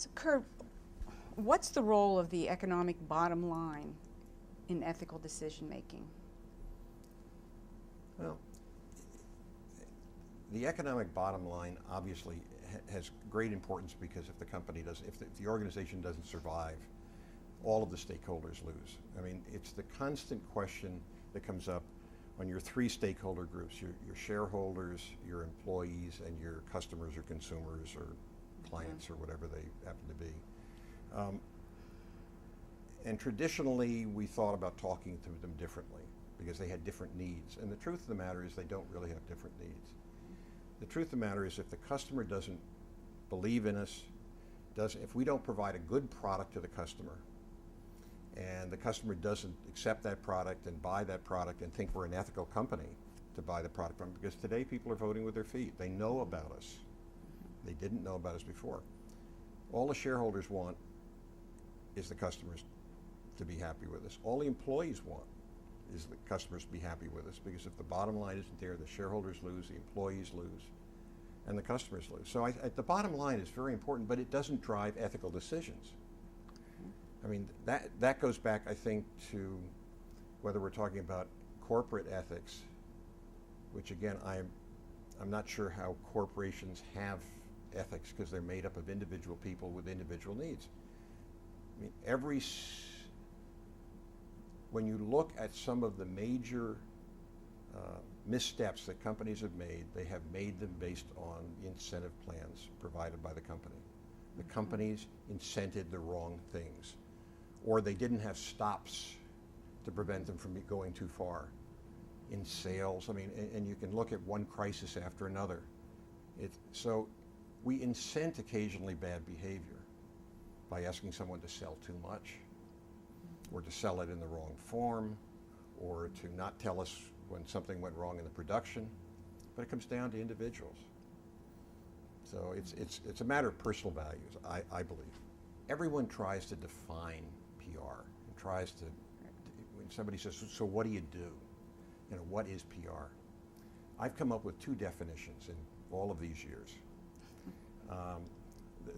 So Kurt, what's the role of the economic bottom line in ethical decision making? Well, the economic bottom line obviously has great importance because if the company does, if the organization doesn't survive, all of the stakeholders lose. I mean, it's the constant question that comes up on your three stakeholder groups, your shareholders, your employees, and your customers or consumers or clients or whatever they happen to be. And traditionally, we thought about talking to them differently because they had different needs. And the truth of the matter is they don't really have different needs. The truth of the matter is if the customer doesn't believe in us, if we don't provide a good product to the customer, and the customer doesn't accept that product and buy that product and think we're an ethical company to buy the product from, because today people are voting with their feet. They know about us. They didn't know about us before. All the shareholders want is the customers to be happy with us. All the employees want is the customers to be happy with us, because if the bottom line isn't there, the shareholders lose, the employees lose, and the customers lose. So the bottom line is very important, but it doesn't drive ethical decisions. I mean, that goes back, I think, to whether we're talking about corporate ethics, which again, I'm not sure how corporations have ethics because they're made up of individual people with individual needs. I mean, when you look at some of the major missteps that companies have made, they have made them based on the incentive plans provided by the company. The companies incented the wrong things, or they didn't have stops to prevent them from going too far in sales. I mean, and you can look at one crisis after another. So we incent occasionally bad behavior by asking someone to sell too much, or to sell it in the wrong form, or to not tell us when something went wrong in the production. But it comes down to individuals. So it's a matter of personal values, I believe. Everyone tries to define PR and tries to, when somebody says, so what do you do? You know, what is PR? I've come up with two definitions in all of these years.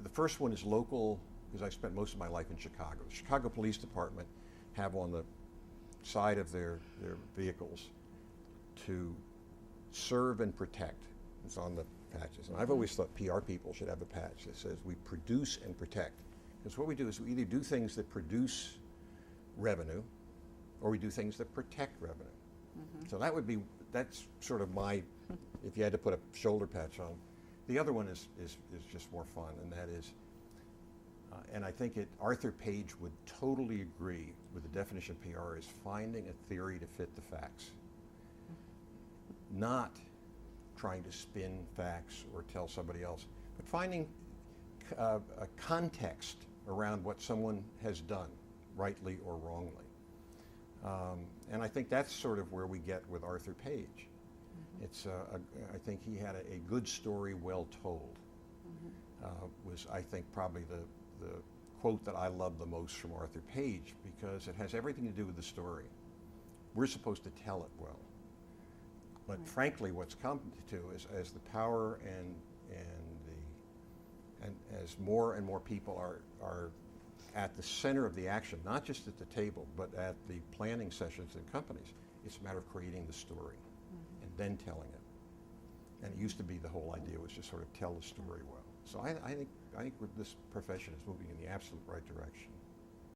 The first one is local, because I spent most of my life in Chicago. The Chicago Police Department have on the side of their vehicles to serve and protect. It's on the patches. And I've always thought PR people should have a patch that says we produce and protect. Because what we do is we either do things that produce revenue, or we do things that protect revenue. So that's sort of my, if you had to put a shoulder patch on. The other one is just more fun, and that is, and I think Arthur Page would totally agree with the definition of PR is finding a theory to fit the facts. Not trying to spin facts or tell somebody else, but finding a context around what someone has done, rightly or wrongly. And I think that's sort of where we get with Arthur Page. It's I think he had a good story well told. Was, I think, probably the quote that I love the most from Arthur Page, because it has everything to do with the story. We're supposed to tell it well. But frankly, what's come to is as the power and as more and more people are at the center of the action, not just at the table, but at the planning sessions in companies, it's a matter of creating the story and then telling it. And it used to be the whole idea was just sort of tell the story well. So I think this profession is moving in the absolute right direction.